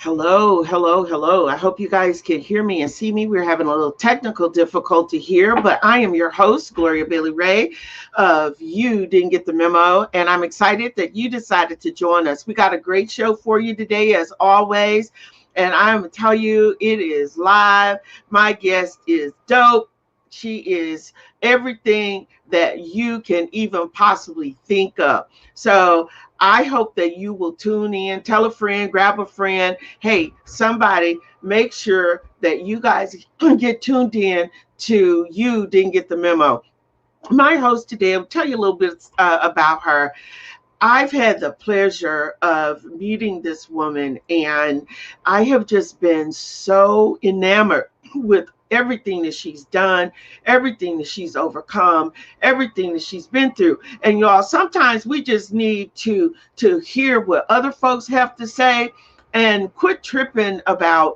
Hello, hello, hello. I hope you guys can hear me and see me. We're having a little technical difficulty here, but I am your host, Gloria Bailey Ray of You Didn't Get the Memo, and I'm excited that you decided to join us. We got a great show for you today, as always, and I'm going to tell you it is live. My guest is dope. She is everything that you can even possibly think of. So I hope that you will tune in, tell a friend, grab a friend. Hey, somebody, make sure that you guys get tuned in to You Didn't Get the Memo. My host today, I'll tell you a little bit about her. I've had the pleasure of meeting this woman, and I have just been so enamored with everything that she's done, everything that she's overcome, everything that she's been through. And y'all, sometimes we just need to hear what other folks have to say and quit tripping about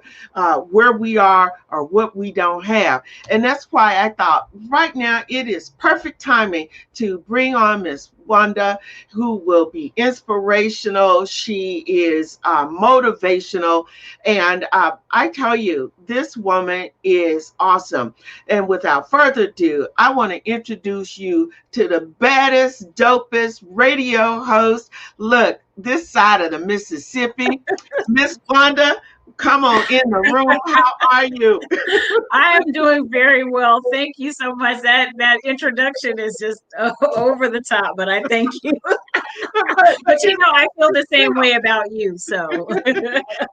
where we are or what we don't have. And that's why I thought right now it is perfect timing to bring on Miss Wanda, who will be inspirational. She is motivational. And I tell you, this woman is awesome. And without further ado, I want to introduce you to the baddest, dopest radio host. Look, this side of the Mississippi, Miss Wanda. Come on in the room. How are you? I am doing very well. Thank you so much. That introduction is just over the top, but I thank you. But I feel the same way about you. So,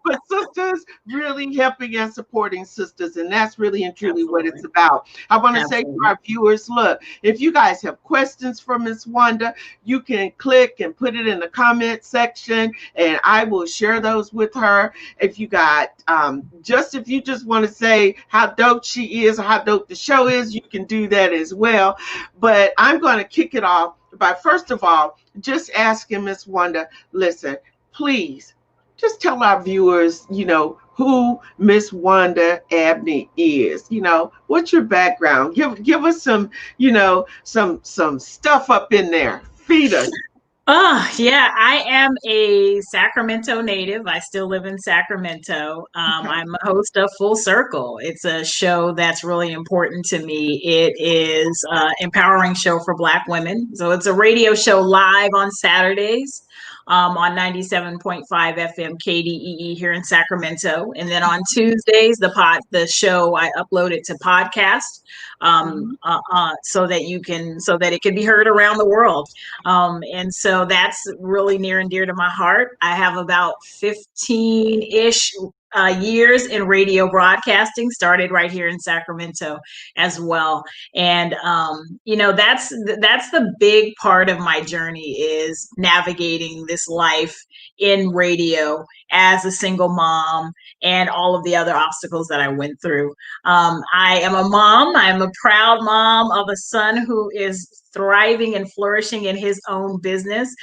but sisters really helping and supporting sisters, and that's really and truly what it's about. I want to say to our viewers, look, if you guys have questions for Miss Wanda, you can click and put it in the comment section, and I will share those with her. If you got if you just want to say how dope she is or how dope the show is, you can do that as well. But I'm going to kick it off by, first of all, just asking Miss Wanda, listen, please just tell our viewers, who Miss Wanda Abney is. What's your background? Give us some, some stuff up in there. Feed us. Yeah, I am a Sacramento native. I still live in Sacramento. I'm a host of Full Circle. It's a show that's really important to me. It is an empowering show for Black women. So it's a radio show live on Saturdays on 97.5 FM KDEE here in Sacramento. And then on Tuesdays, the show, I upload it to podcast so that it can be heard around the world. And so that's really near and dear to my heart. I have about 15-ish years in radio broadcasting, started right here in Sacramento as well. And that's the big part of my journey, is navigating this life in radio as a single mom and all of the other obstacles that I went through. I am a mom. I'm a proud mom of a son who is thriving and flourishing in his own business.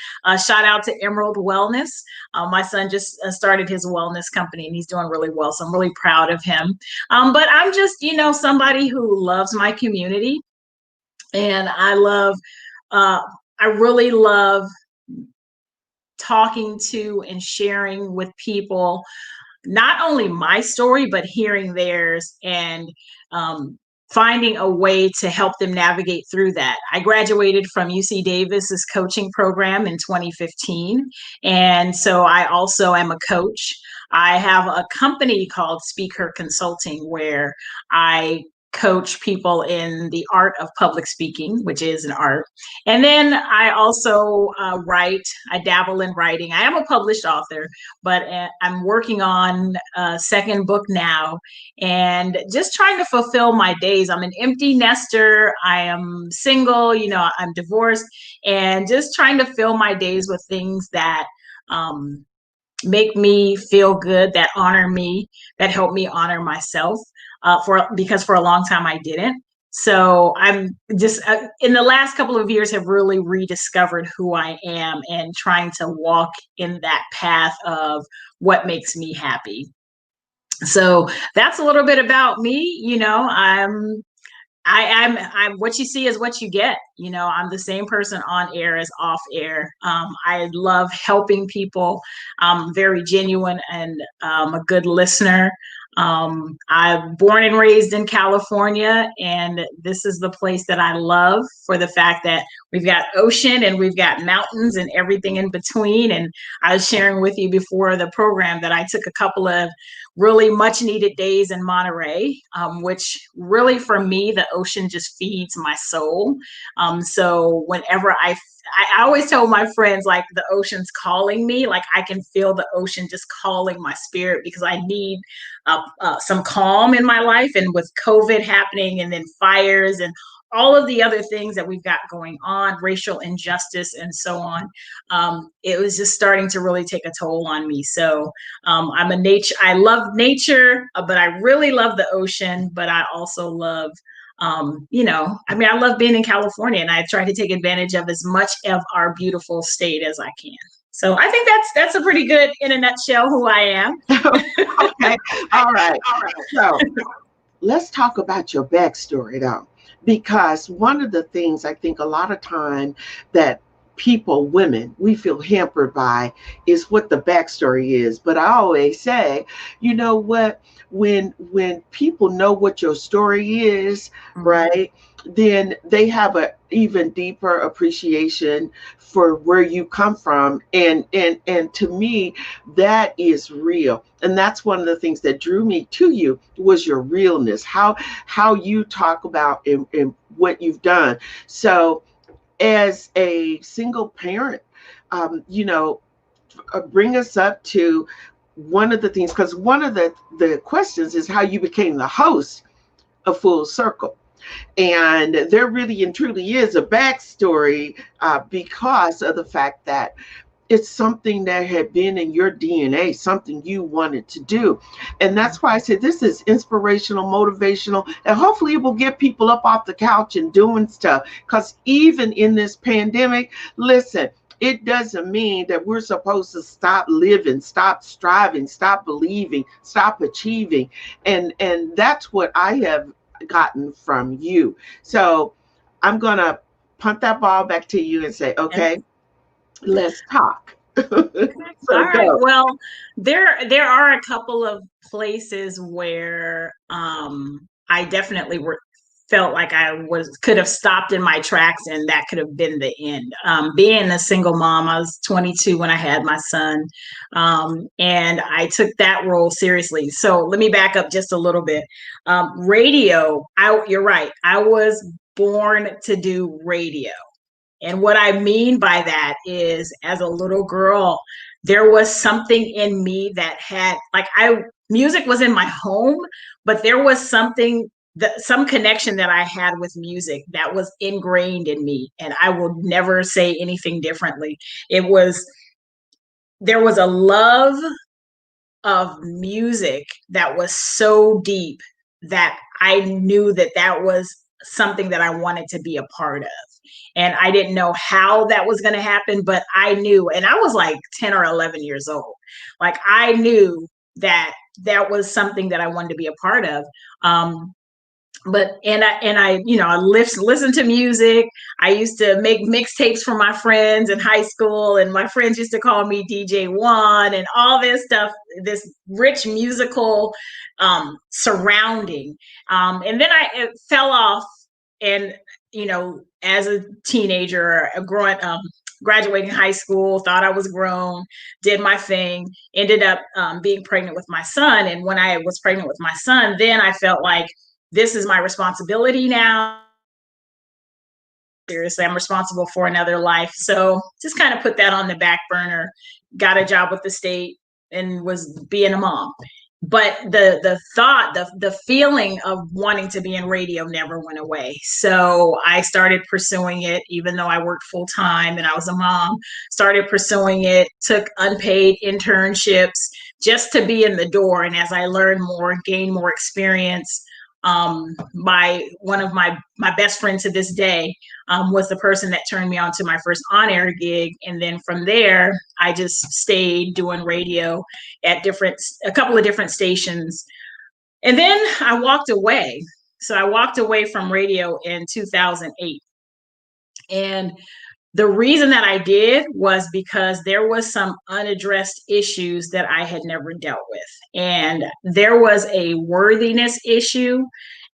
Shout out to Emerald Wellness. My son just started his wellness company, and he's doing really well. So I'm really proud of him. But I'm just, somebody who loves my community, and I really love talking to and sharing with people not only my story, but hearing theirs and finding a way to help them navigate through that. I graduated from UC Davis's coaching program in 2015. And so I also am a coach. I have a company called Speak Her Consulting, where I coach people in the art of public speaking, which is an art. And then I also write. I dabble in writing. I am a published author, but I'm working on a second book now, and just trying to fulfill my days. I'm an empty nester. I am single, I'm divorced, and just trying to fill my days with things that make me feel good, that honor me, that help me honor myself. Because for a long time I didn't. So I'm just in the last couple of years have really rediscovered who I am and trying to walk in that path of what makes me happy. So that's a little bit about me. I'm I'm what you see is what you get. You know, I'm the same person on air as off air. I love helping people. I'm very genuine and a good listener. I'm born and raised in California, and this is the place that I love for the fact that we've got ocean and we've got mountains and everything in between. And I was sharing with you before the program that I took a couple of really much needed days in Monterey, which really for me, the ocean just feeds my soul. So whenever I always tell my friends, like, the ocean's calling me, like I can feel the ocean just calling my spirit because I need some calm in my life. And with COVID happening and then fires and all of the other things that we've got going on, racial injustice and so on, it was just starting to really take a toll on me. So I love nature, but I really love the ocean, but I also love I love being in California, and I try to take advantage of as much of our beautiful state as I can. So I think that's a pretty good, in a nutshell, who I am. Okay. All right. So let's talk about your backstory though, because one of the things I think a lot of time that people, women, we feel hampered by is what the backstory is. But I always say, you know what, when people know what your story is, right, then they have a even deeper appreciation for where you come from. And to me, that is real. And that's one of the things that drew me to you was your realness, how you talk about and what you've done. So as a single parent, you know, bring us up to one of the things, because one of the questions is how you became the host of Full Circle. And there really and truly is a backstory because of the fact that it's something that had been in your DNA, something you wanted to do. And that's why I said this is inspirational, motivational, and hopefully it will get people up off the couch and doing stuff. Because even in this pandemic, listen, it doesn't mean that we're supposed to stop living, stop striving, stop believing, stop achieving. And that's what I have gotten from you. So I'm going to punt that ball back to you and say, okay, let's talk. All So right. go. Well, there are a couple of places where I definitely felt like I could have stopped in my tracks, and that could have been the end. Being a single mom, I was 22 when I had my son, and I took that role seriously. So let me back up just a little bit. Radio, you're right. I was born to do radio. And what I mean by that is, as a little girl, there was something in me that had, like, music was in my home, but there was some connection that I had with music that was ingrained in me. And I will never say anything differently. There was a love of music that was so deep that I knew that that was something that I wanted to be a part of. And I didn't know how that was going to happen, but I knew, and I was like 10 or 11 years old. Like, I knew that that was something that I wanted to be a part of. I listen to music. I used to make mixtapes for my friends in high school, and my friends used to call me DJ One and all this stuff, this rich musical surrounding. And then it fell off, and as a teenager, graduating high school, thought I was grown, did my thing, ended up being pregnant with my son. And when I was pregnant with my son, then I felt like, this is my responsibility now. Seriously, I'm responsible for another life. So just kind of put that on the back burner, got a job with the state, and was being a mom. But the thought, the feeling of wanting to be in radio never went away. So I started pursuing it, even though I worked full time and I was a mom, started pursuing it, took unpaid internships just to be in the door. And as I learned more, gained more experience, one of my best friends to this day was the person that turned me on to my first on-air gig. And then from there, I just stayed doing radio at a couple of different stations. And then I walked away. So I walked away from radio in 2008. And the reason that I did was because there was some unaddressed issues that I had never dealt with. And there was a worthiness issue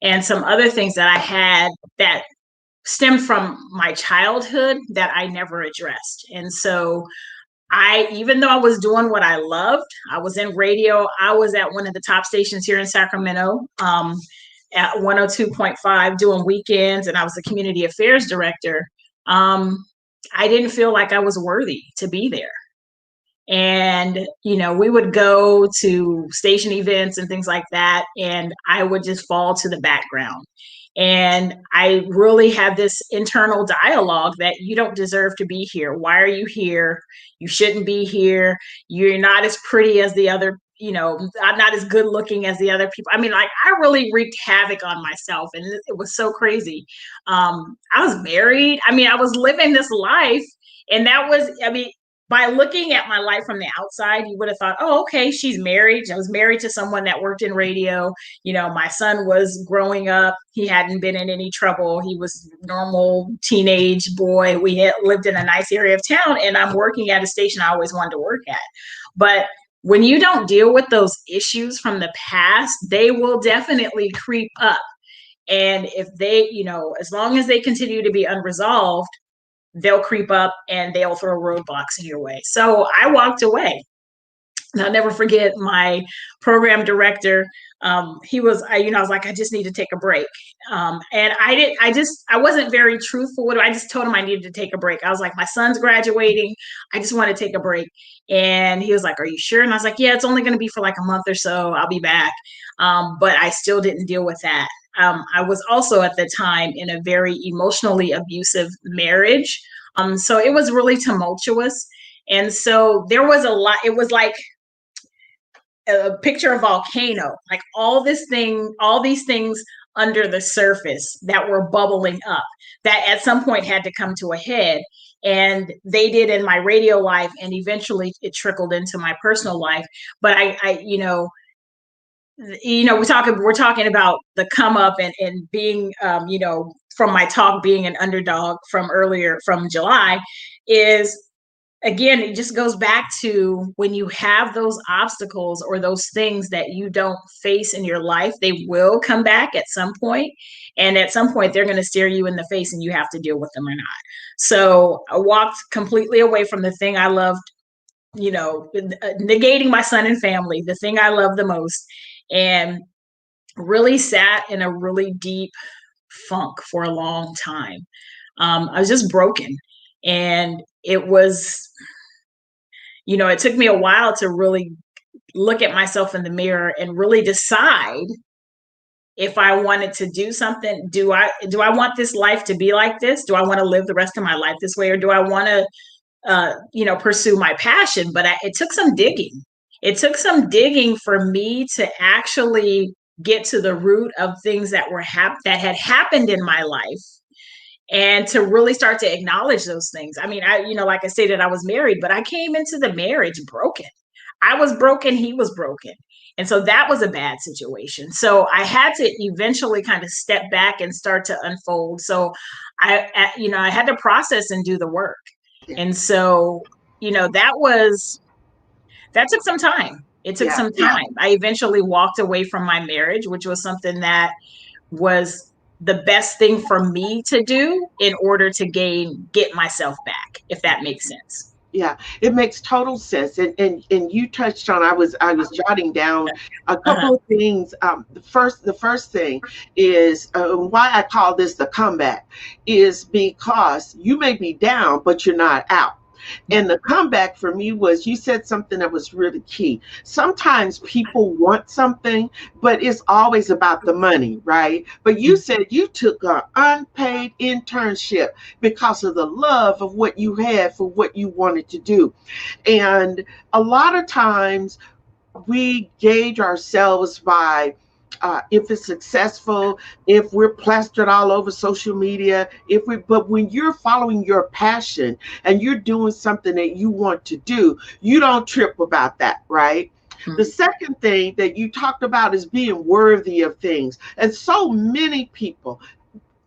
and some other things that I had that stemmed from my childhood that I never addressed. And so even though I was doing what I loved, I was in radio. I was at one of the top stations here in Sacramento, at 102.5 doing weekends, and I was the community affairs director. I didn't feel like I was worthy to be there. And, we would go to station events and things like that, and I would just fall to the background. And I really had this internal dialogue that you don't deserve to be here. Why are you here? You shouldn't be here. You're not as pretty as the other, I'm not as good looking as the other people. I mean, like, I really wreaked havoc on myself, and it was so crazy. I was married. I mean, I was living this life, and that was, by looking at my life from the outside, you would have thought, oh, okay, she's married. I was married to someone that worked in radio. My son was growing up. He hadn't been in any trouble. He was a normal teenage boy. We had lived in a nice area of town, and I'm working at a station I always wanted to work at. But when you don't deal with those issues from the past, they will definitely creep up. And if they, as long as they continue to be unresolved, they'll creep up and they'll throw roadblocks in your way. So I walked away. And I'll never forget my program director. He was, I was like, I just need to take a break. And I wasn't very truthful with him. I just told him I needed to take a break. I was like, my son's graduating. I just want to take a break. And he was like, are you sure? And I was like, yeah, it's only going to be for like a month or so. I'll be back. But I still didn't deal with that. I was also at the time in a very emotionally abusive marriage. So it was really tumultuous. And so there was a lot, it was like a picture of a volcano, like all these things under the surface that were bubbling up that at some point had to come to a head. And they did in my radio life, and eventually it trickled into my personal life. But we're talking about the come up and being, from my talk being an underdog from earlier from July is, again, it just goes back to when you have those obstacles or those things that you don't face in your life, they will come back at some point. And at some point, they're going to stare you in the face and you have to deal with them or not. So I walked completely away from the thing I loved, negating my son and family, the thing I love the most, and really sat in a really deep funk for a long time. I was just broken. And it was, it took me a while to really look at myself in the mirror and really decide if I wanted to do something. Do I want this life to be like this? Do I want to live the rest of my life this way? Or do I want to, pursue my passion? But it took some digging. It took some digging for me to actually get to the root of things that that had happened in my life, and to really start to acknowledge those things. I mean, like I stated, I was married, but I came into the marriage broken. I was broken. He was broken. And so that was a bad situation. So I had to eventually kind of step back and start to unfold. So I had to process and do the work. And so, that took some time. It took some time. I eventually walked away from my marriage, which was something that was the best thing for me to do in order to get myself back, if that makes sense. Yeah, it makes total sense. And you touched on, I was jotting down a couple of things. The first thing is why I call this the comeback is because you may be down, but you're not out. And the comeback for me was, you said something that was really key. Sometimes people want something, but it's always about the money, right? But you said you took an unpaid internship because of the love of what you had for what you wanted to do. And a lot of times we gauge ourselves by if it's successful, if we're plastered all over social media, but when you're following your passion and you're doing something that you want to do, you don't trip about that, right? The second thing that you talked about is being worthy of things. And so many people,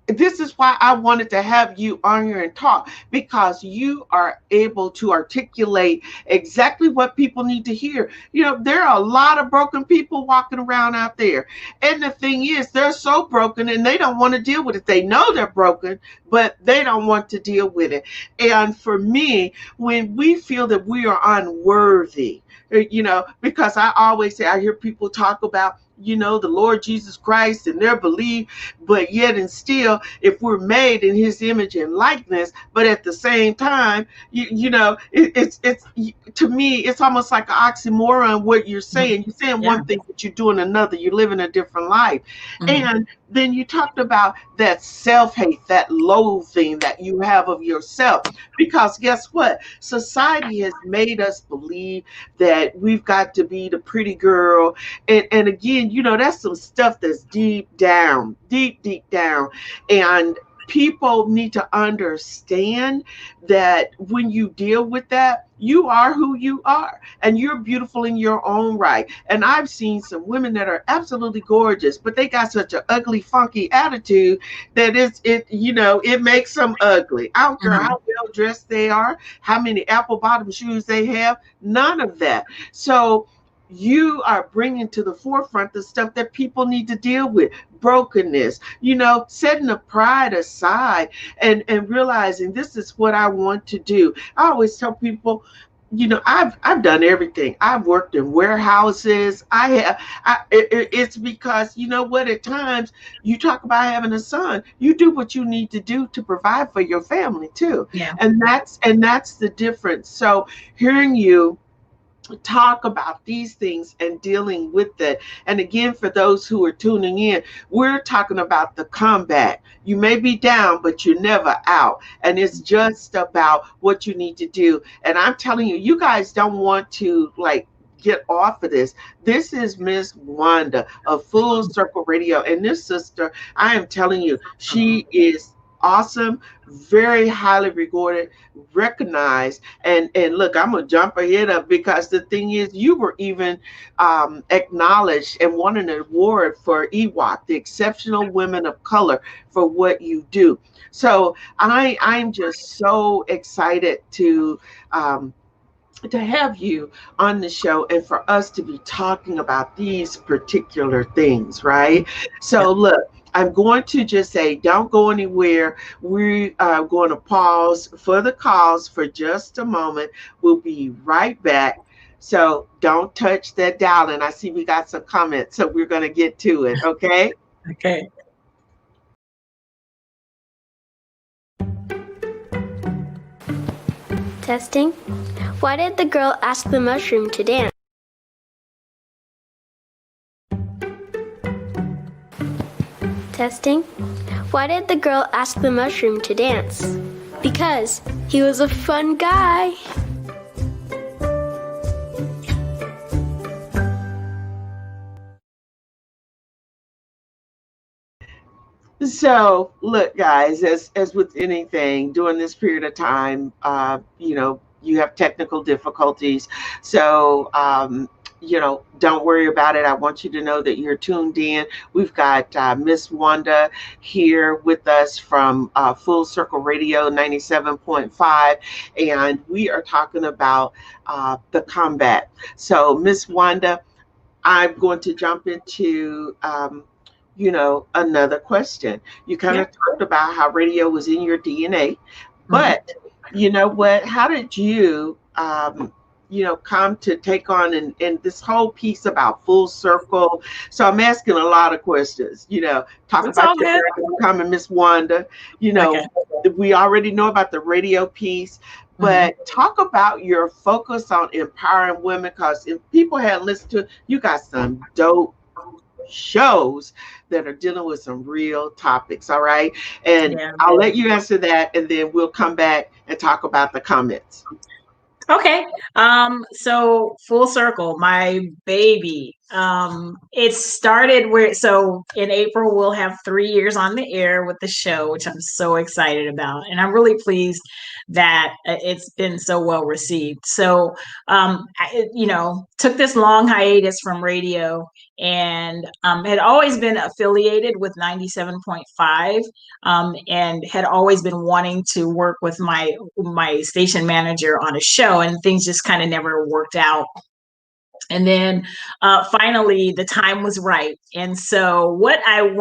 this is why I wanted to have you on here and talk, because you are able to articulate exactly what people need to hear. There are a lot of broken people walking around out there. And the thing is, they're so broken and they don't want to deal with it. They know they're broken, but they don't want to deal with it. And for me, when we feel that we are unworthy, because I always say, I hear people talk about, the Lord Jesus Christ and their belief, but yet and still, if we're made in his image and likeness, but at the same time, it's to me, it's almost like an oxymoron what you're saying. You're saying one thing, but you're doing another. You're living a different life. And then you talked about that self-hate, that loathing that you have of yourself. Because guess what? Society has made us believe that we've got to be the pretty girl. And again, that's some stuff that's deep down, deep down. And people need to understand that when you deal with that, you are who you are and you're beautiful in your own right. And I've seen some women that are absolutely gorgeous, but they got such an ugly, funky attitude that it makes them ugly. I don't care how well dressed they are, how many apple bottom shoes they have, none of that. So you are bringing to the forefront the stuff that people need to deal with. Brokenness, setting the pride aside and realizing this is what I want to do. I always tell people, I've done everything. I've worked in warehouses. It's because, what, at times you talk about having a son, you do what you need to do to provide for your family too. Yeah. And that's the difference. So hearing you talk about these things and dealing with it. And again, for those who are tuning in, we're talking about the comeback. You may be down, but you're never out. And it's just about what you need to do. And I'm telling you, you guys don't want to get off of this. This is Miss Wanda of Full Circle Radio. And this sister, I am telling you, she is awesome, very highly regarded, recognized, and look, I'm gonna jump ahead of, because the thing is, you were even acknowledged and won an award for EWOC, the Exceptional Women of Color, for what you do. So I'm just so excited to have you on the show and for us to be talking about these particular things, right? So look, I'm going to just say, don't go anywhere. We are going to pause for the calls for just a moment. We'll be right back. So don't touch that dial. And I see we got some comments, so we're going to get to it. Okay. Okay. Testing. Why did the girl ask the mushroom to dance? Testing. Why did the girl ask the mushroom to dance? Because he was a fun guy. So look, guys, as with anything during this period of time, you have technical difficulties. So don't worry about it. I want you to know that you're tuned in. We've got Miss Wanda here with us from Full Circle Radio 97.5, and we are talking about the combat. So Miss Wanda, I'm going to jump into another question. You kind of talked about how radio was in your DNA, but you know what? How did you come to take on and this whole piece about Full Circle? So I'm asking a lot of questions. Talk It's about all your good. becoming Miss Wanda. We already know about the radio piece, but talk about your focus on empowering women, because if people hadn't listened to it, you got some dope shows that are dealing with some real topics. All right. And I'll let you answer that, and then we'll come back and talk about the comments. Okay. So Full Circle, my baby. It started so in April we'll have 3 years on the air with the show, which I'm so excited about, and I'm really pleased that it's been so well received. So took this long hiatus from radio, and had always been affiliated with 97.5, and had always been wanting to work with my station manager on a show, and things just kind of never worked out. And then finally the time was right. And so when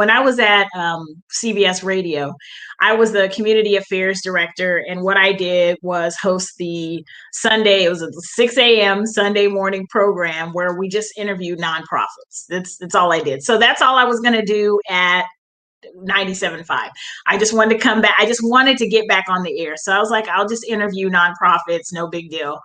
I was at CBS Radio, I was the community affairs director, and what I did was host the Sunday, it was a 6 a.m. Sunday morning program where we just interviewed nonprofits. That's all I did. So that's all I was going to do at 97.5. I just wanted to come back. I just wanted to get back on the air. So I was like, I'll just interview nonprofits, no big deal.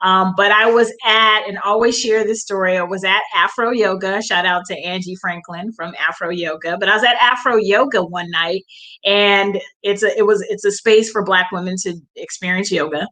But I was and always share this story, I was at Afro Yoga. Shout out to Angie Franklin from Afro Yoga. But I was at Afro Yoga one night, and it's a space for Black women to experience yoga.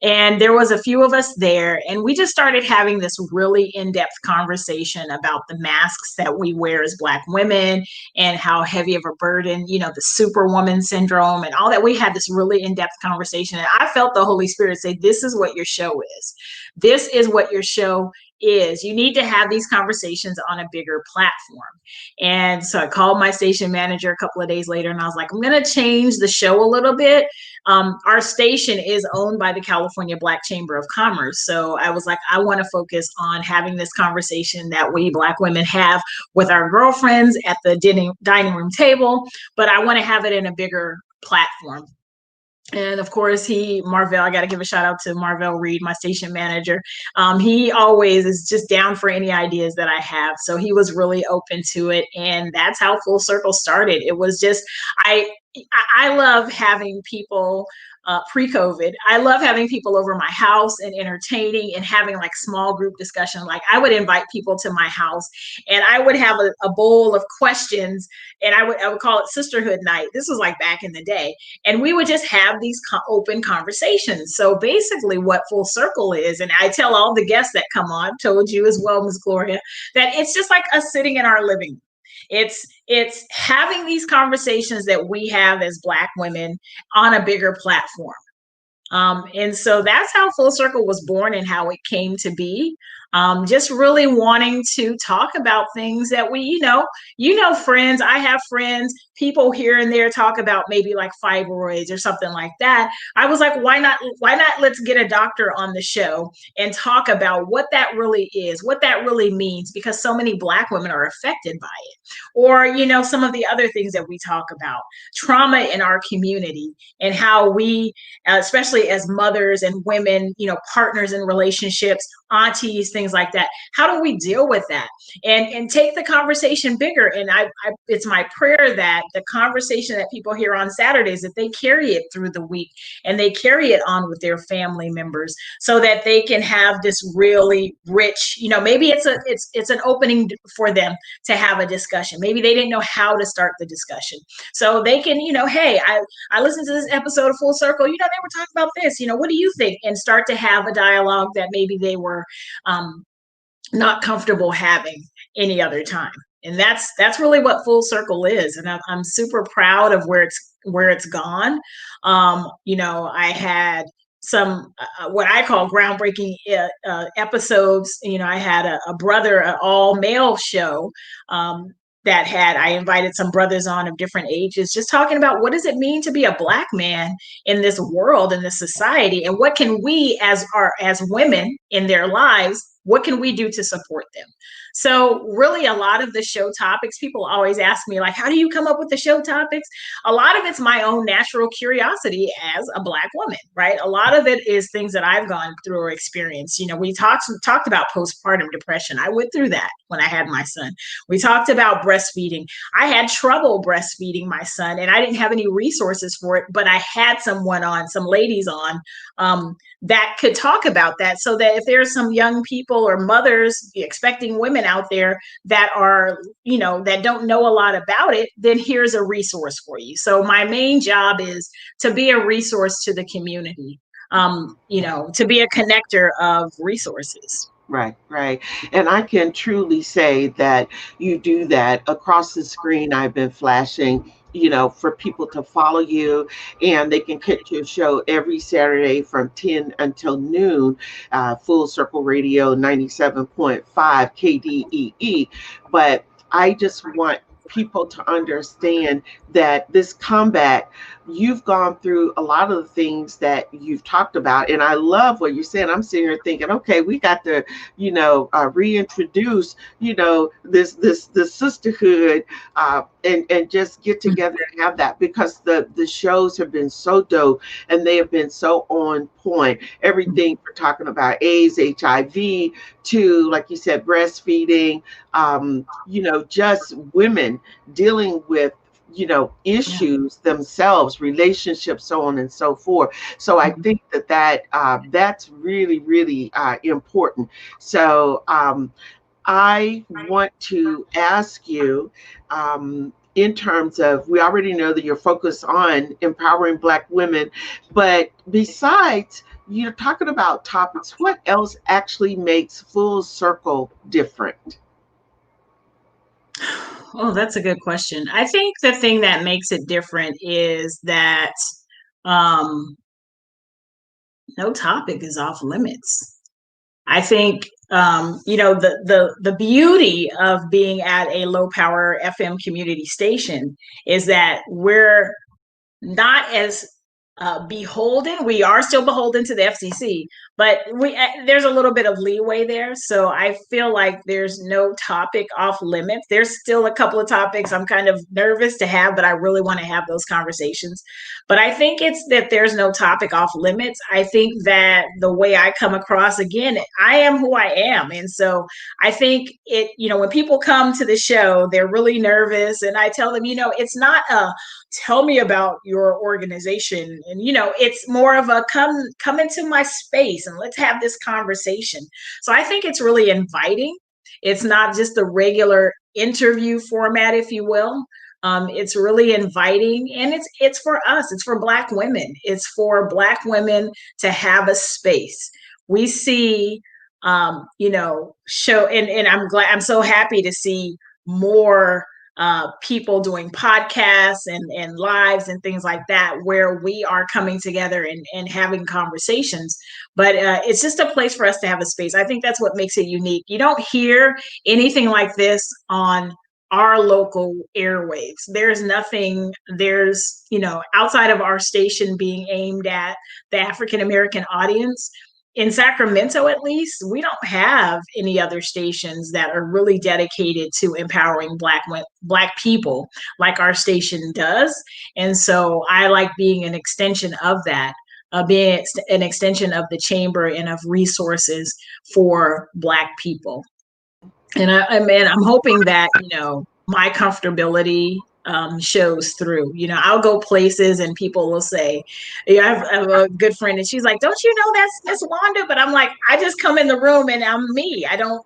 And there was a few of us there, and we just started having this really in-depth conversation about the masks that we wear as Black women, and how heavy of a burden, the superwoman syndrome and all that. We had this really in-depth conversation, and I felt the Holy Spirit say, this is what your show is. This is what your show is. You need to have these conversations on a bigger platform. And so I called my station manager a couple of days later, and I was like, I'm going to change the show a little bit. Our station is owned by the California Black Chamber of Commerce. So I was like, I want to focus on having this conversation that we Black women have with our girlfriends at the dining room table, but I want to have it in a bigger platform. And of course, Marvell, I got to give a shout out to Marvell Reed, my station manager. He always is just down for any ideas that I have. So he was really open to it. And that's how Full Circle started. It was just, I love having people pre-COVID. I love having people over my house and entertaining and having like small group discussion. Like I would invite people to my house, and I would have a bowl of questions, and I would call it sisterhood night. This was like back in the day. And we would just have these open conversations. So basically what Full Circle is, and I tell all the guests that come on, told you as well, Ms. Gloria, that it's just like us sitting in our living room. It's having these conversations that we have as Black women on a bigger platform. And so that's how Full Circle was born and how it came to be. Just really wanting to talk about things that we, friends, I have friends, people here and there talk about maybe like fibroids or something like that. I was like, why not let's get a doctor on the show and talk about what that really is, what that really means, because so many Black women are affected by it. Or, some of the other things that we talk about, trauma in our community, and how we, especially as mothers and women, partners in relationships, aunties, things like that, how do we deal with that and take the conversation bigger? And it's my prayer that the conversation that people hear on Saturdays, that they carry it through the week and they carry it on with their family members, so that they can have this really rich, maybe it's an opening for them to have a discussion. Maybe they didn't know how to start the discussion, so they can, hey, I listened to this episode of Full Circle, they were talking about this, what do you think? And start to have a dialogue that maybe they were not comfortable having any other time. And that's really what Full Circle is. And I'm super proud of where it's gone. I had some what I call groundbreaking episodes. I had a brother, an all male show I invited some brothers on of different ages, just talking about what does it mean to be a Black man in this world, in this society, and what can we as women in their lives, what can we do to support them? So really a lot of the show topics, people always ask me, like, how do you come up with the show topics? A lot of it's my own natural curiosity as a Black woman, right? A lot of it is things that I've gone through or experienced. We talked about postpartum depression. I went through that when I had my son. We talked about breastfeeding. I had trouble breastfeeding my son, and I didn't have any resources for it, but I had some ladies on that could talk about that, so that if there's some young people or mothers, expecting women out there that are, that don't know a lot about it, then here's a resource for you. So my main job is to be a resource to the community, to be a connector of resources. Right, right. And I can truly say that you do that across the screen. I've been flashing, for people to follow you, and they can catch your show every Saturday from 10 until noon, Full Circle Radio 97.5 KDEE. But I just want people to understand that this comeback, you've gone through a lot of the things that you've talked about. And I love what you're saying. I'm sitting here thinking, okay, we got to reintroduce, this sisterhood, and just get together and have that, because the shows have been so dope and they have been so on point. Everything for talking about AIDS, HIV, to, like you said, breastfeeding, just women dealing with issues themselves, relationships, so on and so forth. So I think that's really, really important. So I want to ask you, in terms of, we already know that you're focused on empowering Black women, but besides you're talking about topics, what else actually makes Full Circle different? Oh, that's a good question. I think the thing that makes it different is that um, no topic is off limits. I think the beauty of being at a low power FM community station is that we're not as beholden. We are still beholden to the FCC, but there's a little bit of leeway there. So I feel like there's no topic off limits. There's still a couple of topics I'm kind of nervous to have, but I really want to have those conversations. But I think it's that there's no topic off limits. I think that the way I come across, again, I am who I am. And so I think when people come to the show, they're really nervous. And I tell them, it's not a tell me about your organization, and it's more of a come into my space and let's have this conversation. So I think it's really inviting. It's not just a regular interview format, if you will. It's really inviting, and it's for us. It's for Black women. It's for Black women to have a space. We see show, and I'm so happy to see more people doing podcasts and lives and things like that, where we are coming together and having conversations. But it's just a place for us to have a space. I think that's what makes it unique. You don't hear anything like this on our local airwaves. There's nothing, outside of our station being aimed at the African American audience. In Sacramento, at least, we don't have any other stations that are really dedicated to empowering Black people like our station does. And so I like being an extension of that, being an extension of the chamber and of resources for Black people. And I'm hoping that, my comfortability shows through. I'll go places and people will say, I have a good friend and she's like, don't you know that's Miss Wanda? But I'm like, I just come in the room and I'm me. I don't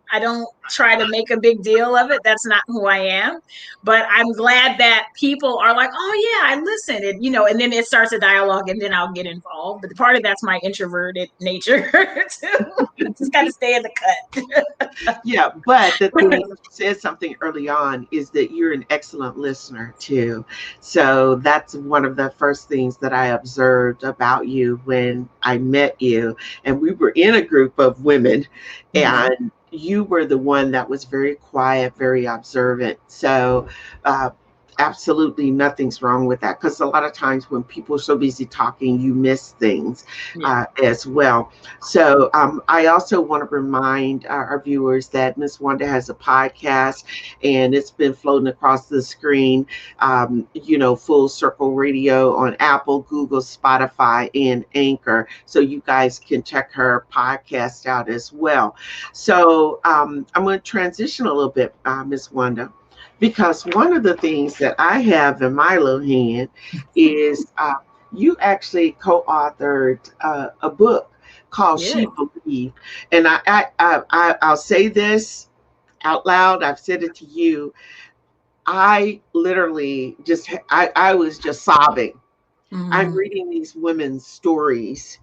try to make a big deal of it. That's not who I am. But I'm glad that people are like, oh yeah, I listen. And then it starts a dialogue and then I'll get involved. But part of that's my introverted nature too. Just got to stay in the cut. Yeah, but the thing you said something early on is that you're an excellent listener too. So that's one of the first things that I observed about you when I met you. And we were in a group of women, and you were the one that was very quiet, very observant. So absolutely nothing's wrong with that, because a lot of times when people are so busy talking, you miss things as well. So I also want to remind our viewers that Miss Wanda has a podcast, and it's been floating across the screen, Full Circle Radio on Apple, Google, Spotify, and Anchor. So you guys can check her podcast out as well. So I'm going to transition a little bit, Miss Wanda, because one of the things that I have in my little hand is you actually co-authored a book called She Believed. And I'll say this out loud. I've said it to you. I literally I was just sobbing. I'm reading these women's stories,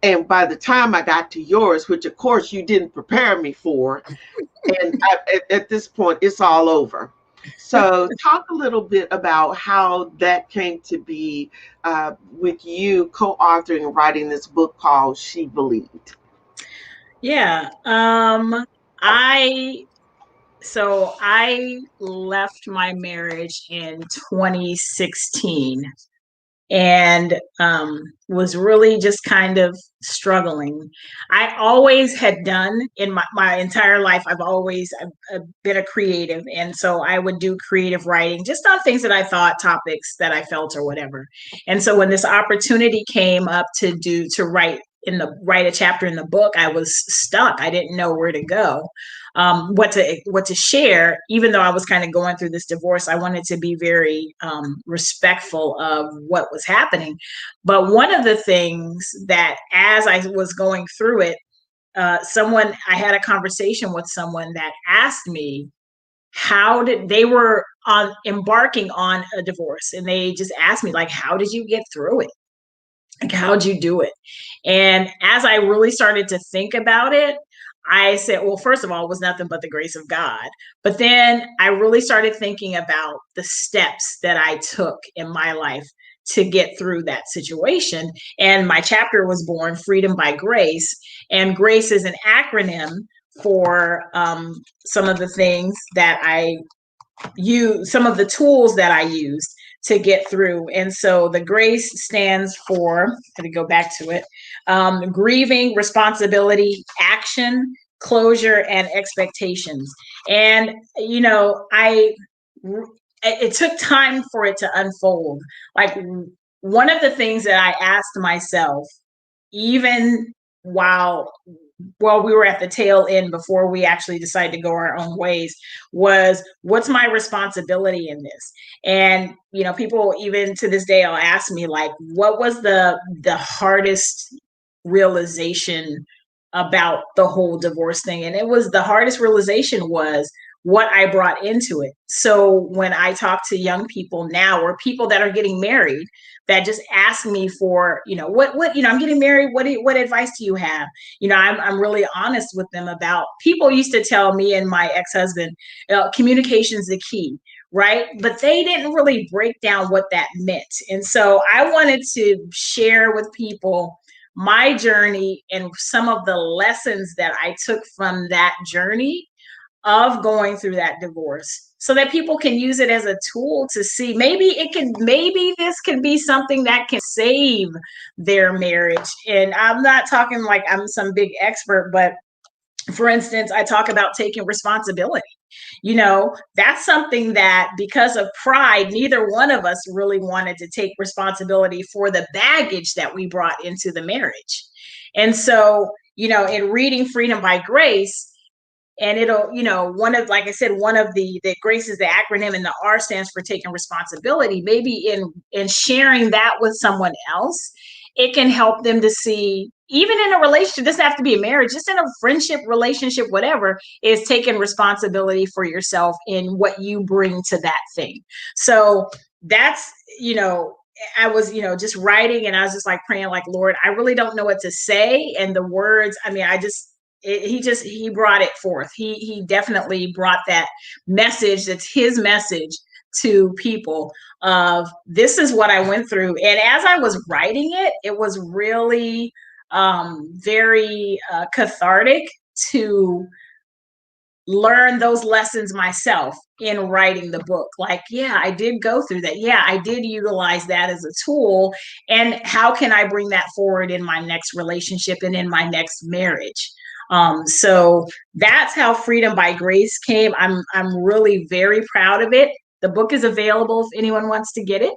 And by the time I got to yours, which of course you didn't prepare me for, and at this point, it's all over. So, talk a little bit about how that came to be with you co-authoring and writing this book called She Believed. Yeah. I So I left my marriage in 2016 and was really just kind of struggling. I always had done in my entire life, I've been a creative. And so I would do creative writing just on things that I thought, topics that I felt or whatever. And so when this opportunity came up to write a chapter in the book, I was stuck. I didn't know where to go, what to share. Even though I was kind of going through this divorce, I wanted to be very respectful of what was happening. But one of the things that, as I was going through it, I had a conversation with someone that asked me how did they were on embarking on a divorce, and they just asked me, like, how did you get through it? Like, how'd you do it? And as I really started to think about it, I said, well, first of all, it was nothing but the grace of God. But then I really started thinking about the steps that I took in my life to get through that situation. And my chapter was born, Freedom by Grace. And grace is an acronym for some of the things that I use, some of the tools that I used to get through. And so the grace stands for, I'm going to go back to it, grieving, responsibility, action, closure, and expectations. And, it took time for it to unfold. Like, one of the things that I asked myself, even while we were at the tail end before we actually decided to go our own ways, was, what's my responsibility in this? And people even to this day will ask me, like, what was the hardest realization about the whole divorce thing? And it was, the hardest realization was what I brought into it. So when I talk to young people now, or people that are getting married, that just ask me for, I'm getting married. What advice do you have? I'm really honest with them about, people used to tell me and my ex-husband, communication's the key, right? But they didn't really break down what that meant. And so I wanted to share with people my journey and some of the lessons that I took from that journey of going through that divorce, so that people can use it as a tool to see, maybe this can be something that can save their marriage. And I'm not talking like I'm some big expert, but for instance, I talk about taking responsibility. That's something that, because of pride, neither one of us really wanted to take responsibility for the baggage that we brought into the marriage. And so, in reading Freedom by Grace, and it'll, one of, like I said, one of the grace is the acronym, and the R stands for taking responsibility. Maybe in sharing that with someone else, it can help them to see, even in a relationship, it doesn't have to be a marriage, just in a friendship, relationship, whatever, is taking responsibility for yourself in what you bring to that thing. So that's, I was, just writing, and I was just like praying, like, Lord, I really don't know what to say. And the words, I mean, he brought it forth. He definitely brought that message. That's his message to people of, this is what I went through. And as I was writing it, it was really very cathartic to learn those lessons myself in writing the book. Like, yeah, I did go through that. Yeah, I did utilize that as a tool. And how can I bring that forward in my next relationship and in my next marriage? So that's how Freedom by Grace came. I'm really very proud of it. The book is available if anyone wants to get it.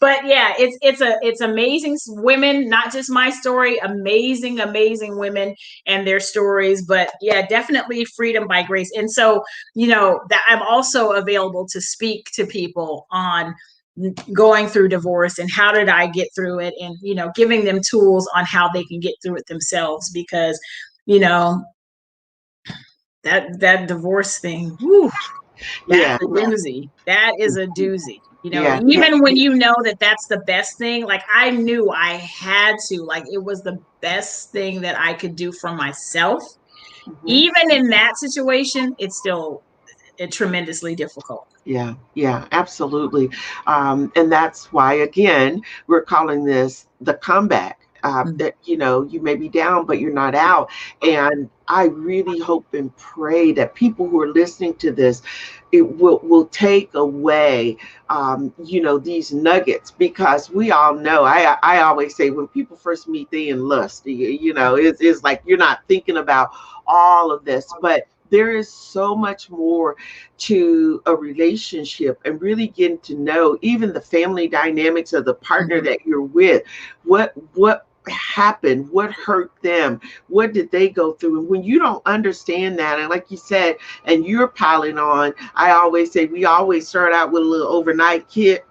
But yeah, it's amazing women, not just my story, amazing women and their stories. But yeah, definitely Freedom by Grace. And so, that I'm also available to speak to people on going through divorce and how did I get through it, and giving them tools on how they can get through it themselves, because that divorce thing, whew, that's a doozy. That is a doozy. Yeah. Even when you know that that's the best thing, like I knew I had to, like it was the best thing that I could do for myself. Mhm. Even in that situation, it's still tremendously difficult. Yeah, absolutely. And that's why, again, we're calling this the comeback. Mhm. That, you may be down, but you're not out. And I really hope and pray that people who are listening to this, it will take away, these nuggets, because we all know. I always say when people first meet, they in lust. It's like you're not thinking about all of this, but there is so much more to a relationship, and really getting to know even the family dynamics of the partner Mhm. that you're with. What happened, what hurt them, what did they go through? And when you don't understand that, and like you said, and you're piling on, I always say we always start out with a little overnight kit.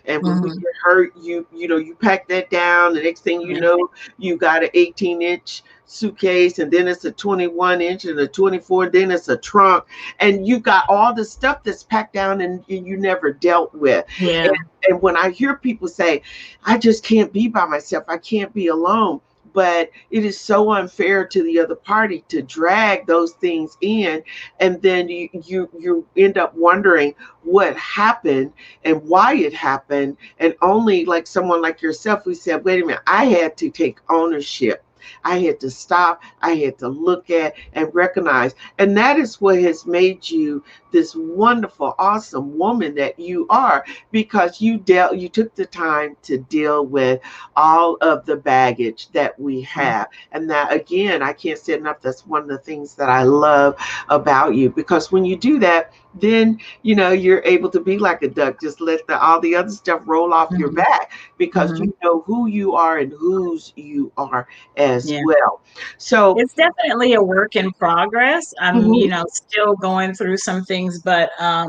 And when we Mhm. get hurt, you pack that down. The next thing you Yeah. know, you got an 18-inch suitcase, and then it's a 21-inch and a 24, and then it's a trunk, and you got all the stuff that's packed down, and you never dealt with. Yeah. And when I hear people say, I just can't be by myself, I can't be alone. But it is so unfair to the other party to drag those things in, and then you end up wondering what happened and why it happened. And only like someone like yourself, we said, wait a minute, I had to take ownership. I had to stop. I had to look at and recognize. And that is what has made you this wonderful, awesome woman that you are, because you took the time to deal with all of the baggage that we have. And that, again, I can't say enough. That's one of the things that I love about you, because when you do that, then you're able to be like a duck. Just let all the other stuff roll off your Mhm. back, because Mhm. you know who you are and whose you are as Yeah. well. So, It's definitely a work in progress. I'm, mhm, still going through some things, but I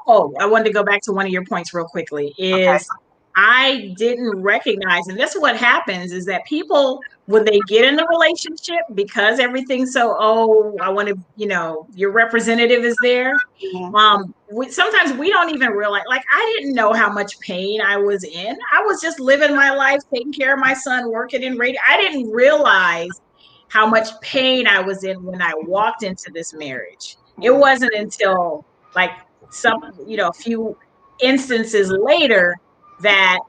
wanted to go back to one of your points real quickly. okay. Is I didn't recognize, and that's what happens is that people, when they get in the relationship, because everything's so, I want to, your representative is there. Mhm, Sometimes we don't even realize, like, I didn't know how much pain I was in. I was just living my life, taking care of my son, working in radio. I didn't realize how much pain I was in when I walked into this marriage. It mhm, wasn't until like a few instances later that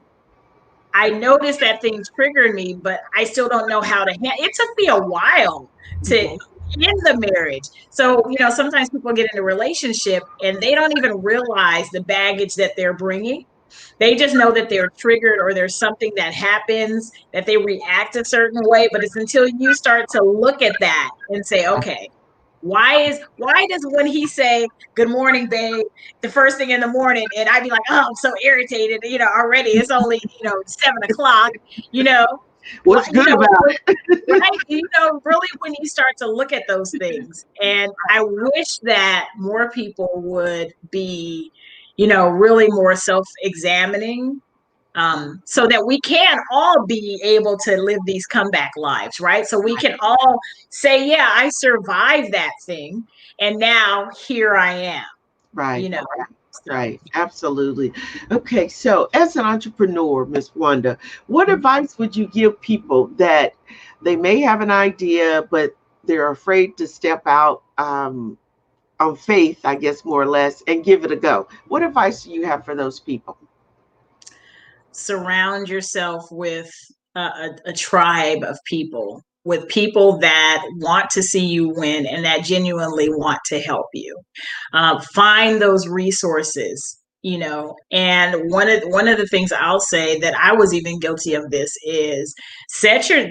I noticed that things triggered me, but I still don't know how to handle. It took me a while to mhm. end the marriage. So, sometimes people get in a relationship and they don't even realize the baggage that they're bringing. They just know that they're triggered, or there's something that happens that they react a certain way. But it's until you start to look at that and say, okay, why does when he say good morning, babe, the first thing in the morning, and I'd be like, oh, I'm so irritated, already it's only 7 o'clock, you know, what What's good about right, really when you start to look at those things. And I wish that more people would be, really more self-examining, so that we can all be able to live these comeback lives, right? So we can all say, yeah, I survived that thing, and now here I am, right, you know. So right, absolutely. Okay, so as an entrepreneur, Miss Wanda, what advice would you give people that they may have an idea, but they're afraid to step out, on faith, I guess, more or less, and give it a go? What advice do you have for those people? surround yourself with a tribe of people, with people that want to see you win and that genuinely want to help you. Find those resources. And one of the things I'll say that I was even guilty of this is set your.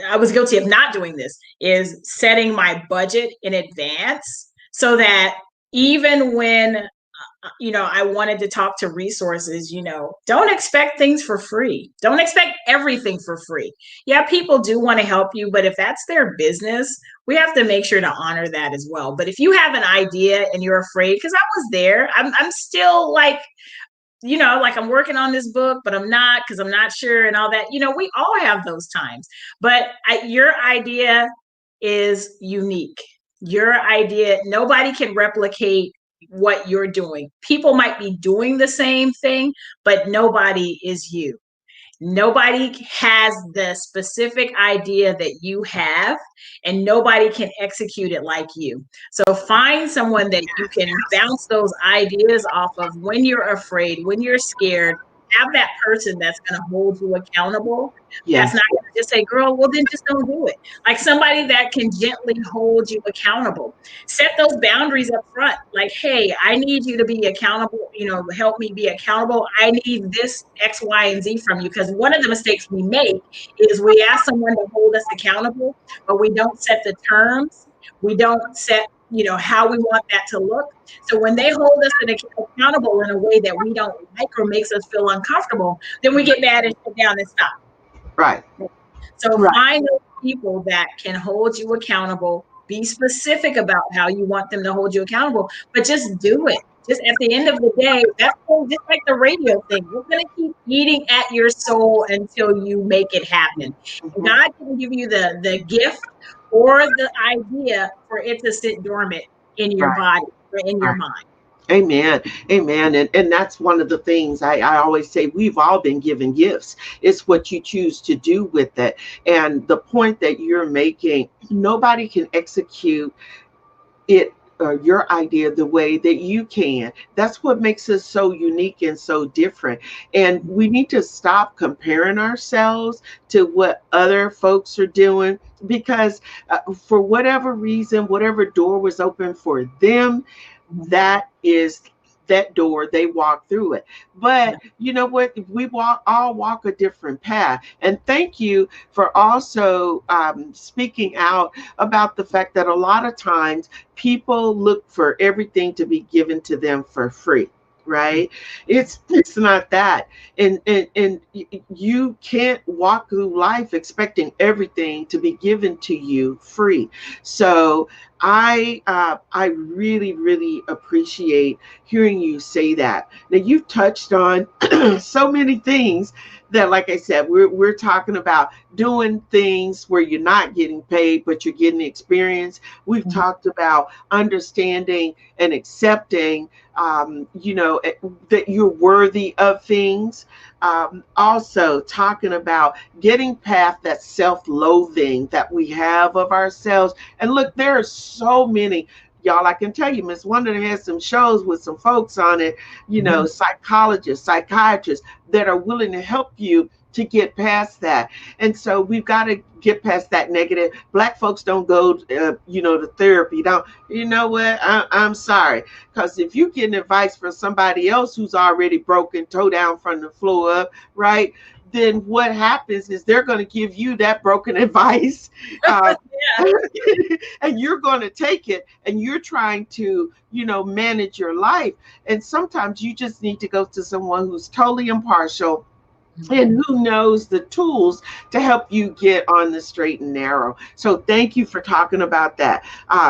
I was guilty of not doing this, is setting my budget in advance so that even when I wanted to talk to resources, don't expect things for free. Don't expect everything for free. Yeah, people do want to help you, but if that's their business, we have to make sure to honor that as well. But if you have an idea and you're afraid, because I was there, I'm still like, like I'm working on this book, but I'm not, because I'm not sure and all that. We all have those times, but your idea is unique. Your idea, nobody can replicate what you're doing. People might be doing the same thing, but nobody is you. Nobody has the specific idea that you have, and nobody can execute it like you. So find someone that you can bounce those ideas off of when you're afraid, when you're scared. Have that person that's going to hold you accountable. That's Yes. not going to just say, girl, well, then just don't do it. Like somebody that can gently hold you accountable. Set those boundaries up front. Like, hey, I need you to be accountable, help me be accountable. I need this X, Y, and Z from you. Because one of the mistakes we make is we ask someone to hold us accountable, but we don't set the terms. We don't set, how we want that to look. So when they hold us accountable in a way that we don't like or makes us feel uncomfortable, then we get mad and shut down and stop. Right. So Right. find those people that can hold you accountable. Be specific about how you want them to hold you accountable, but just do it. Just at the end of the day, that's just like the radio thing. We're going to keep eating at your soul until you make it happen. God can give you the gift or the idea for it to sit dormant in your Right. body or in your Right. mind. Amen. Amen. And that's one of the things I always say, we've all been given gifts. It's what you choose to do with it. And the point that you're making, nobody can execute it or your idea the way that you can. That's what makes us so unique and so different. And we need to stop comparing ourselves to what other folks are doing, because for whatever reason, whatever door was open for them, that is that door, they walk through it. But you know what, we all walk a different path. And thank you for also speaking out about the fact that a lot of times people look for everything to be given to them for free. Right? It's not that. And you can't walk through life expecting everything to be given to you free. So I really really appreciate hearing you say that. Now you've touched on so many things that, like I said, we're talking about doing things where you're not getting paid, but you're getting experience. We've talked about understanding and accepting, that you're worthy of things. Also talking about getting past that self-loathing that we have of ourselves. And look, there are so many. Y'all, I can tell you, Miss Wanda has some shows with some folks on it, psychologists, psychiatrists that are willing to help you to get past that. And so we've got to get past that negative. Black folks don't go, to therapy. Don't, you know what? I'm sorry. Because if you're getting advice from somebody else who's already broken, toe down from the floor up, right? Then what happens is they're going to give you that broken advice. And you're going to take it and you're trying to, manage your life. And sometimes you just need to go to someone who's totally impartial and who knows the tools to help you get on the straight and narrow. So thank you for talking about that.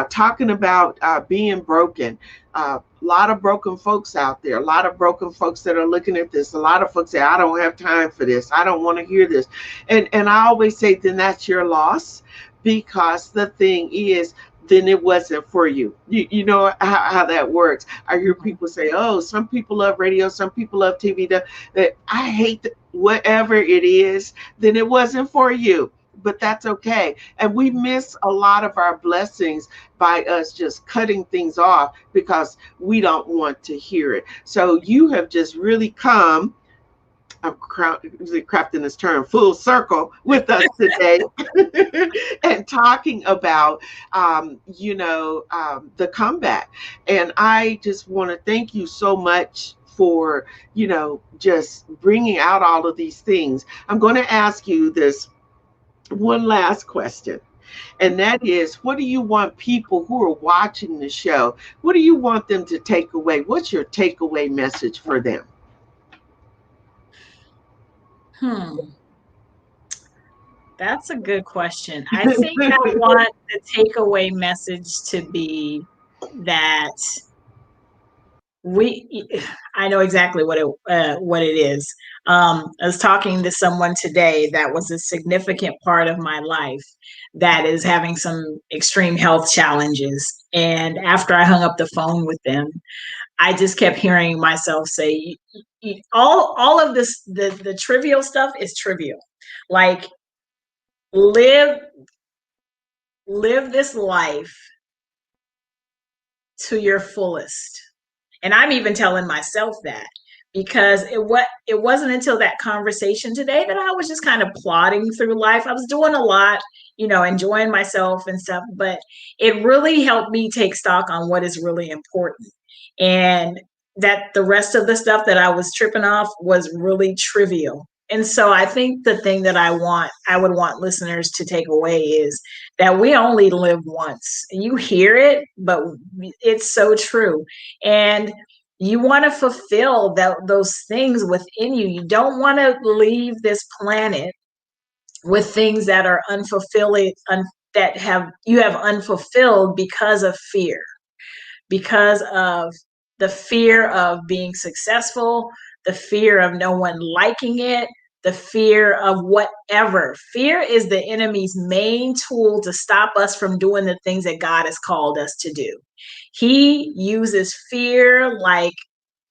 Talking about being broken. A lot of broken folks out there, a lot of broken folks that are looking at this. A lot of folks say, I don't have time for this. I don't want to hear this. And I always say, then that's your loss, because the thing is, then it wasn't for you. You know how that works. I hear people say, oh, some people love radio, some people love TV. That I hate whatever it is, then it wasn't for you. But that's okay. And we miss a lot of our blessings by us just cutting things off because we don't want to hear it. So you have just really come, I'm crafting this term, full circle with us today and talking about, the comeback. And I just want to thank you so much for, just bringing out all of these things. I'm going to ask you this one last question. And that is, what do you want people who are watching the show, what do you want them to take away? What's your takeaway message for them? That's a good question. I think I want the takeaway message to be that I know exactly what it is. I was talking to someone today that was a significant part of my life that is having some extreme health challenges. And after I hung up the phone with them, I just kept hearing myself say, all of this, the trivial stuff is trivial. Like, live this life to your fullest. And I'm even telling myself that, because it wasn't until that conversation today that I was just kind of plodding through life. I was doing a lot, enjoying myself and stuff, but it really helped me take stock on what is really important. And that the rest of the stuff that I was tripping off was really trivial. And so I think the thing that I would want listeners to take away is that we only live once. You hear it, but it's so true. And you want to fulfill those things within you. You don't want to leave this planet with things that are unfulfilling, you have unfulfilled because of fear, because of the fear of being successful, the fear of no one liking it, the fear of whatever. Fear is the enemy's main tool to stop us from doing the things that God has called us to do. He uses fear like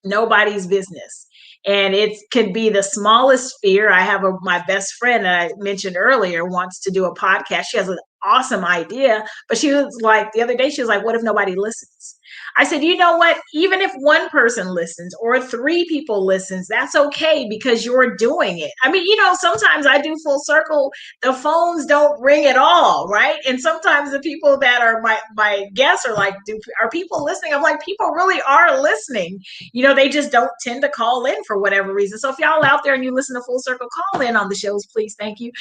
nobody's business. And it could be the smallest fear. I have my best friend that I mentioned earlier wants to do a podcast. She has an awesome idea, but she was like, the other day, she was like, what if nobody listens? I said, you know what? Even if one person listens or 3 people listens, that's okay, because you're doing it. I mean, sometimes I do full circle. The phones don't ring at all, right? And sometimes the people that are my guests are like, are people listening? I'm like, people really are listening. They just don't tend to call in for whatever reason. So if y'all out there and you listen to Full Circle, call in on the shows, please. Thank you.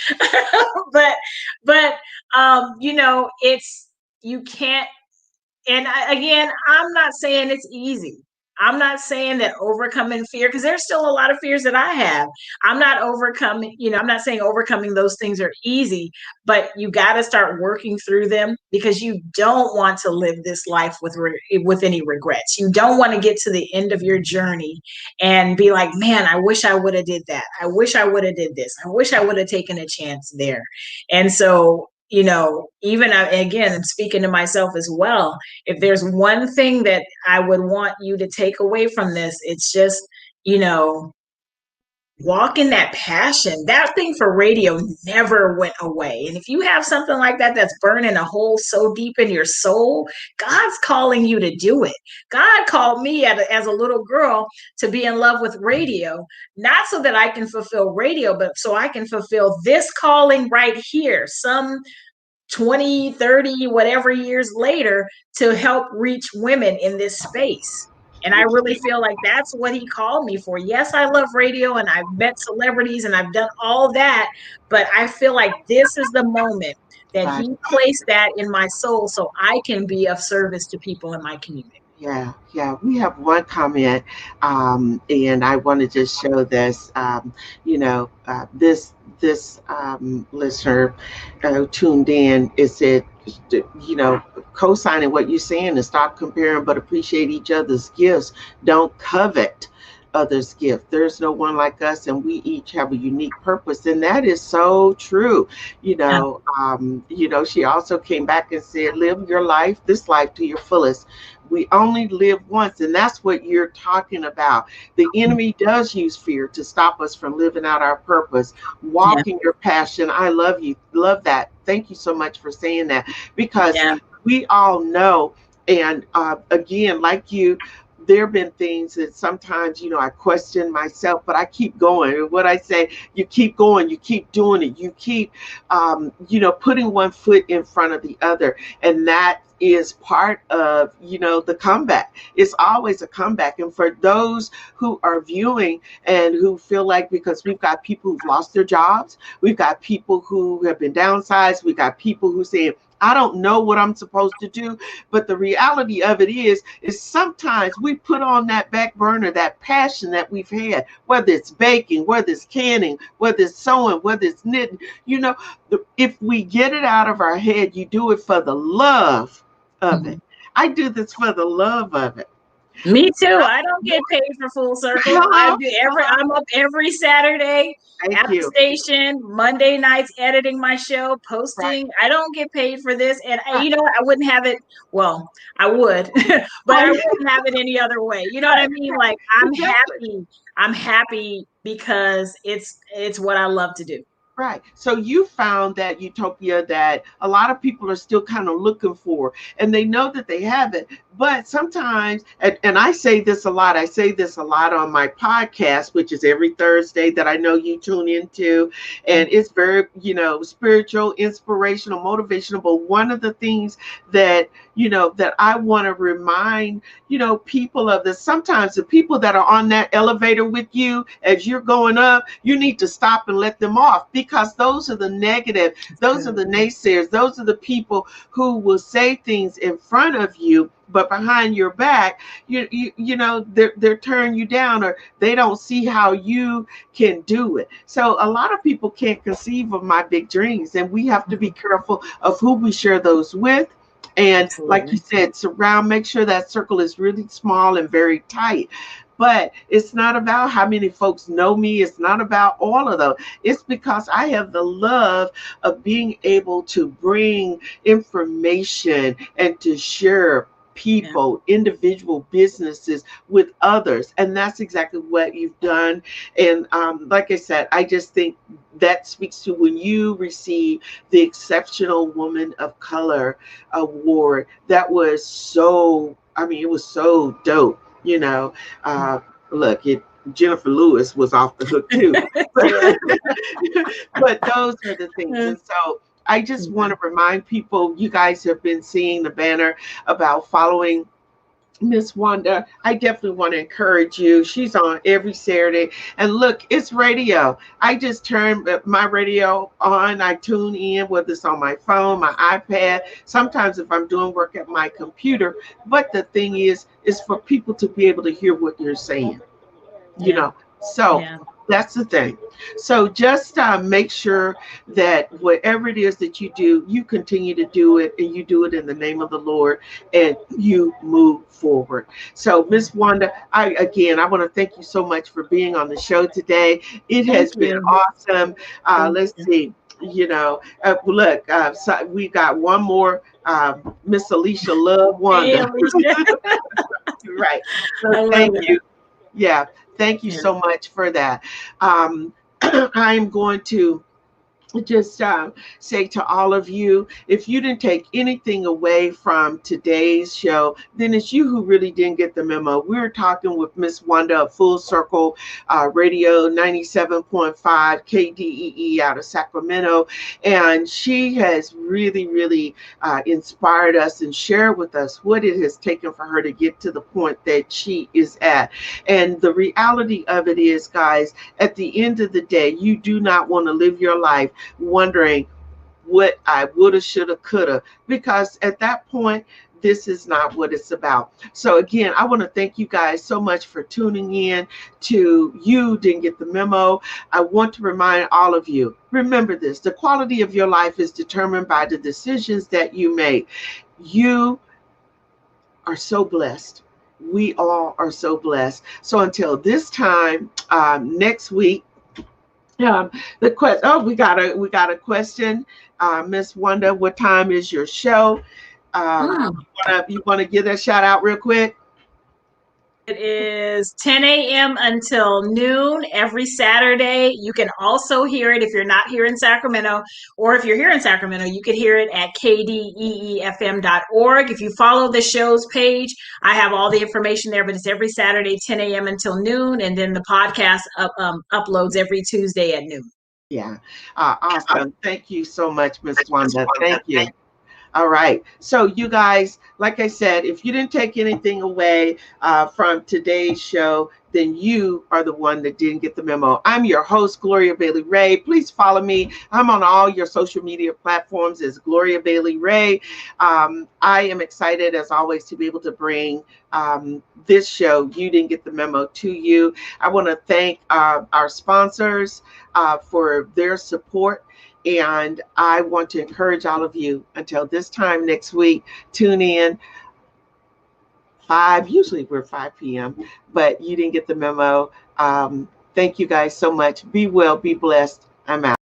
but it's, you can't. And again, I'm not saying it's easy. I'm not saying that overcoming fear, because there's still a lot of fears that I have. I'm not saying overcoming those things are easy, but you got to start working through them, because you don't want to live this life with any regrets. You don't want to get to the end of your journey and be like, man, I wish I would have did that. I wish I would have did this. I wish I would have taken a chance there. And so, even again, I'm speaking to myself as well. If there's one thing that I would want you to take away from this, it's just, walk in that passion. That thing for radio never went away. And if you have something like that that's burning a hole so deep in your soul, God's calling you to do it. God called me as a little girl to be in love with radio, not so that I can fulfill radio, but so I can fulfill this calling right here, some 20, 30, whatever years later, to help reach women in this space. And I really feel like that's what he called me for. Yes, I love radio and I've met celebrities and I've done all that, but I feel like this is the moment that he placed that in my soul so I can be of service to people in my community. Yeah. We have one comment, and I want to just show this. This listener tuned in. It said, co-signing what you're saying is stop comparing, but appreciate each other's gifts. Don't covet others' gift. There's no one like us, and we each have a unique purpose, and that is so true. She also came back and said, live your life, this life, to your fullest. We only live once, and that's what you're talking about. The enemy does use fear to stop us from living out our purpose, walking your passion. I love you. Love that. Thank you so much for saying that, because we all know, and again, like you, there have been things that sometimes, I question myself, but I keep going. And what I say, you keep going, you keep doing it, you keep, putting one foot in front of the other. And that is part of, the comeback. It's always a comeback. And for those who are viewing and who feel like, because we've got people who've lost their jobs, we've got people who have been downsized, we've got people who say, I don't know what I'm supposed to do. But the reality of it is sometimes we put on that back burner, that passion that we've had, whether it's baking, whether it's canning, whether it's sewing, whether it's knitting, if we get it out of our head, you do it for the love of it. I do this for the love of it. Me too. I don't get paid for Full Circle. I'm up every Saturday Thank at the you. station, Monday nights editing my show, Right. posting. I don't get paid for this. And Right. you know what? I wouldn't have it. Well, I would, but I wouldn't have it any other way. You know what I mean? Like I'm Exactly. happy. I'm happy because it's what I love to do. Right. So you found that utopia that a lot of people are still kind of looking for, and they know that they have it. But sometimes, and I say this a lot, I say this a lot on my podcast, which is every Thursday that I know you tune into. And it's very, spiritual, inspirational, motivational. But one of the things that, that I want to remind, people of this, sometimes the people that are on that elevator with you as you're going up, you need to stop and let them off, because those are the negative, those are the naysayers, those are the people who will say things in front of you, but behind your back, they're tearing you down, or they don't see how you can do it. So a lot of people can't conceive of my big dreams, and we have to be careful of who we share those with. And like you said, make sure that circle is really small and very tight. But it's not about how many folks know me. It's not about all of those. It's because I have the love of being able to bring information and to share people, individual businesses with others. And that's exactly what you've done. And like I said, I just think that speaks to when you receive the Exceptional Woman of Color Award. That was it was so dope. Look, Jennifer Lewis was off the hook too. But those are the things. And so I just want to remind people, you guys have been seeing the banner about following Miss Wanda. I definitely want to encourage you. She's on every Saturday. And look, it's radio. I just turn my radio on. I tune in, whether it's on my phone, my iPad, sometimes if I'm doing work at my computer. But the thing is for people to be able to hear what you're saying, So that's the thing. So just make sure that whatever it is that you do, you continue to do it, and you do it in the name of the Lord, and you move forward. So Miss Wanda, I want to thank you so much for being on the show today. It has been awesome. Let's see. Look, so we got one more. Miss Alicia Love Wanda. Right. So thank you. Yeah. Thank you so much for that. I'm going to just say to all of you, if you didn't take anything away from today's show, then it's you who really didn't get the memo. We're talking with Miss Wanda of Full Circle Radio 97.5 KDEE out of Sacramento, and she has really, really inspired us and shared with us what it has taken for her to get to the point that she is at. And the reality of it is, guys, at the end of the day, you do not want to live your life wondering what I woulda, shoulda, coulda, because at that point, this is not what it's about. So again, I want to thank you guys so much for tuning in to You Didn't Get the Memo. I want to remind all of you, remember this: the quality of your life is determined by the decisions that you make. You are so blessed. We all are so blessed. So until this time next week, the question. Oh, we got a question, Miss Wanda. What time is your show? You want to give that shout out real quick? It is 10 a.m. until noon every Saturday. You can also hear it if you're not here in Sacramento, or if you're here in Sacramento, you can hear it at kdeefm.org. If you follow the show's page, I have all the information there, but it's every Saturday, 10 a.m. until noon. And then the podcast uploads every Tuesday at noon. Yeah. Awesome. Thank you so much, Miss Wanda. Thank you. All right. So you guys, like I said, if you didn't take anything away from today's show, then you are the one that didn't get the memo. I'm your host, Gloria Bailey Ray. Please follow me. I'm on all your social media platforms as Gloria Bailey Ray. I am excited, as always, to be able to bring this show, You Didn't Get the Memo, to you. I want to thank our sponsors for their support. And I want to encourage all of you, until this time next week, tune in 5. Usually we're 5 p.m., but you didn't get the memo. Thank you guys so much. Be well, be blessed. I'm out.